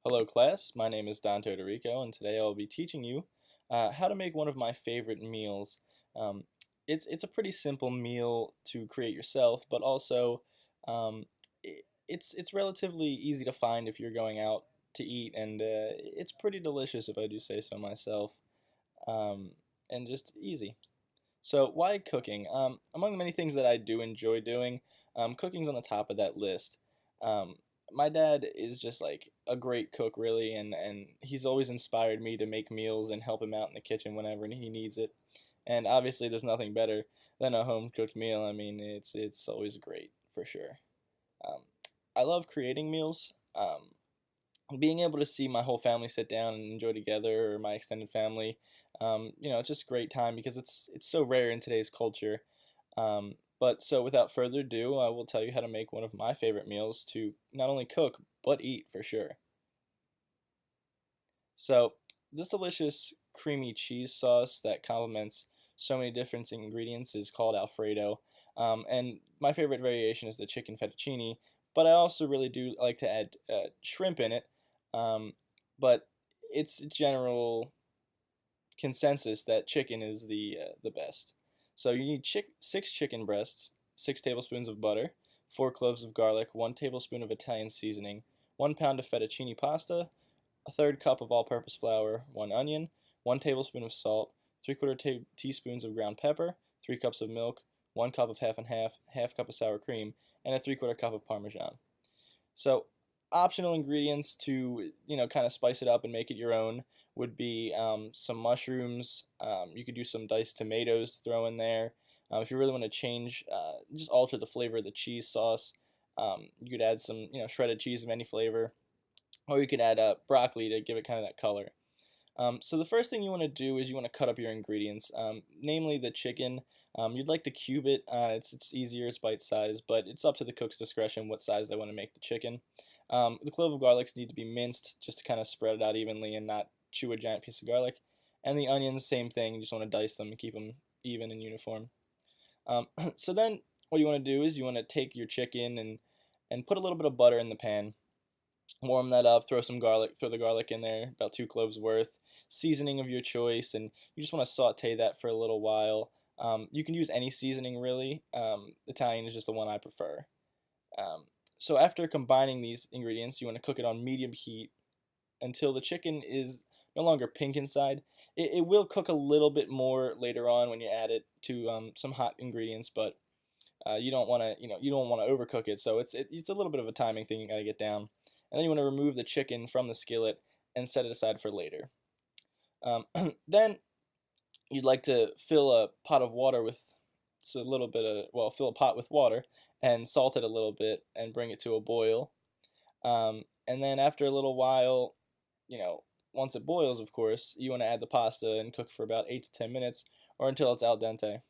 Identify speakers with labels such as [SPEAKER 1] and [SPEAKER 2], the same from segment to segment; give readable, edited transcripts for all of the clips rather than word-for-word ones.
[SPEAKER 1] Hello class, my name is Don Todorico and today I'll be teaching you how to make one of my favorite meals. Um, it's a pretty simple meal to create yourself, but also it's relatively easy to find if you're going out to eat, and it's pretty delicious if I do say so myself, um, and just easy. So why cooking? Among the many things that I do enjoy doing, cooking's on the top of that list. Um, my dad is just like a great cook, really, and he's always inspired me to make meals and help him out in the kitchen whenever he needs it. And obviously, there's nothing better than a home cooked meal. I mean, it's always great for sure. Um, I love creating meals. Being able to see my whole family sit down and enjoy together, or my extended family, it's just a great time because it's so rare in today's culture. But so without further ado, I will tell you how to make one of my favorite meals to not only cook but eat for sure. So this delicious creamy cheese sauce that complements so many different ingredients is called Alfredo. And my favorite variation is the chicken fettuccine, but I also really do like to add shrimp in it. Um, but it's general consensus that chicken is the best. So you need 6 chicken breasts, 6 tablespoons of butter, 4 cloves of garlic, 1 tablespoon of Italian seasoning, 1 pound of fettuccine pasta, a third cup of all-purpose flour, 1 onion, 1 tablespoon of salt, 3/4 teaspoons of ground pepper, 3 cups of milk, 1 cup of half and half cup of sour cream, and a 3/4 cup of Parmesan. So optional ingredients to kind of spice it up and make it your own would be some mushrooms. You could do some diced tomatoes to throw in there. If you really want to change, just alter the flavor of the cheese sauce. You could add some shredded cheese of any flavor, or you could add broccoli to give it kind of that color. So the first thing you want to do is you want to cut up your ingredients, namely the chicken. You'd like to cube it. It's easier, it's bite size, but it's up to the cook's discretion what size they want to make the chicken. The clove of garlics need to be minced just to kind of spread it out evenly and not chew a giant piece of garlic. And the onions, same thing. You just want to dice them and keep them even and uniform. So then what you want to do is you want to take your chicken and put a little bit of butter in the pan. Warm that up, throw some garlic, throw the garlic in there, about 2 cloves worth, seasoning of your choice, and you just want to saute that for a little while. You can use any seasoning really. Italian is just the one I prefer. Um, so after combining these ingredients, you want to cook it on medium heat until the chicken is no longer pink inside. It will cook a little bit more later on when you add it to some hot ingredients, but you don't want to you don't want to overcook it. So it's a little bit of a timing thing you got to get down. And then you want to remove the chicken from the skillet and set it aside for later. Then you'd like to fill a pot of water with a little bit of, well, fill a pot with water and salt it a little bit and bring it to a boil. And then after a little while, once it boils, of course, you want to add the pasta and cook for about 8 to 10 minutes or until it's al dente.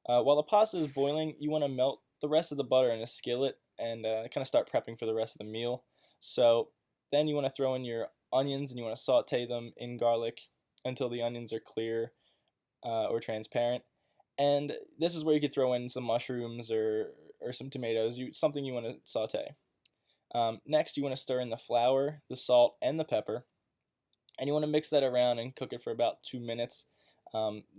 [SPEAKER 1] While the pasta is boiling, you want to melt the rest of the butter in a skillet and kind of start prepping for the rest of the meal. So then you want to throw in your onions and you want to saute them in garlic until the onions are clear or transparent. And this is where you could throw in some mushrooms or some tomatoes, something you want to saute. Next, you want to stir in the flour, the salt, and the pepper. And you want to mix that around and cook it for about 2 minutes.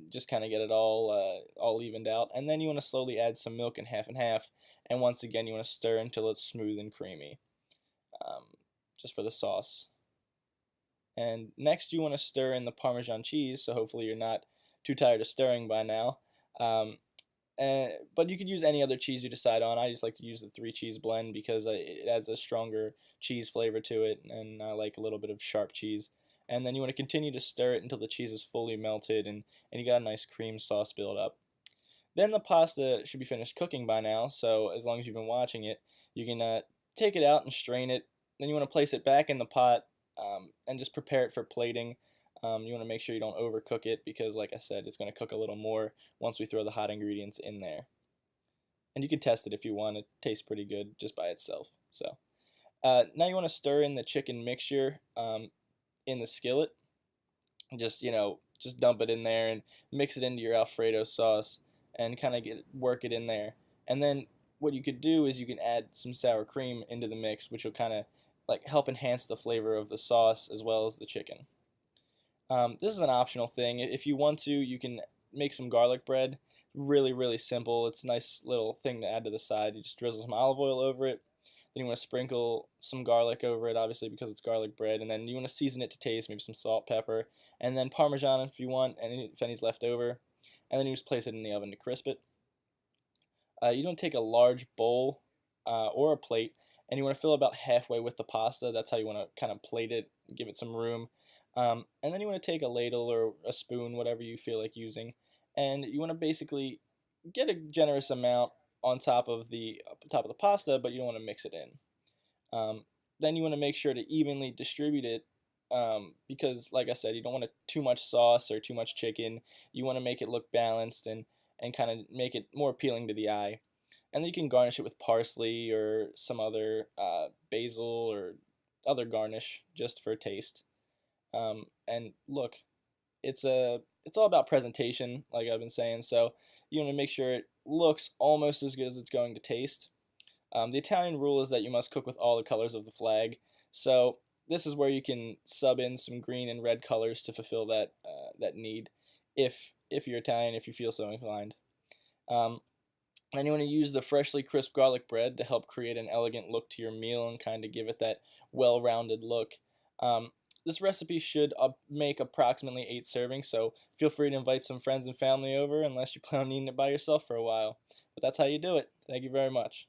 [SPEAKER 1] Just kind of get it all evened out. And then you want to slowly add some milk and half. And once again, you want to stir until it's smooth and creamy, just for the sauce. And next, you want to stir in the Parmesan cheese. So hopefully you're not too tired of stirring by now. But you could use any other cheese you decide on. I just like to use the 3 cheese blend because it adds a stronger cheese flavor to it, and I like a little bit of sharp cheese. And then you want to continue to stir it until the cheese is fully melted and you got a nice cream sauce build up. Then the pasta should be finished cooking by now, so as long as you've been watching it, you can take it out and strain it. Then you want to place it back in the pot and just prepare it for plating. You want to make sure you don't overcook it because, like I said, it's going to cook a little more once we throw the hot ingredients in there. And you can test it if you want. It tastes pretty good just by itself. So now you want to stir in the chicken mixture in the skillet. Just dump it in there and mix it into your Alfredo sauce and kind of work it in there. And then what you could do is you can add some sour cream into the mix, which will kind of like help enhance the flavor of the sauce as well as the chicken. This is an optional thing. If you want to, you can make some garlic bread. Really, really simple. It's a nice little thing to add to the side. You just drizzle some olive oil over it. Then you want to sprinkle some garlic over it, obviously because it's garlic bread. And then you want to season it to taste, maybe some salt, pepper, and then Parmesan if you want, and if any's left over. And then you just place it in the oven to crisp it. You don't take a large bowl or a plate, and you want to fill about halfway with the pasta. That's how you want to kind of plate it, give it some room. And then you want to take a ladle or a spoon, whatever you feel like using, and you want to basically get a generous amount on top of the pasta, but you don't want to mix it in. Then you want to make sure to evenly distribute it because, like I said, you don't want too much sauce or too much chicken. You want to make it look balanced and kind of make it more appealing to the eye. And then you can garnish it with parsley or some other basil or other garnish just for taste. And look, it's all about presentation, like I've been saying. So you want to make sure it looks almost as good as it's going to taste. The Italian rule is that you must cook with all the colors of the flag. So this is where you can sub in some green and red colors to fulfill that need, if you're Italian, if you feel so inclined. And you want to use the freshly crisp garlic bread to help create an elegant look to your meal and kind of give it that well-rounded look. This recipe should make approximately 8 servings, so feel free to invite some friends and family over unless you plan on eating it by yourself for a while. But that's how you do it. Thank you very much.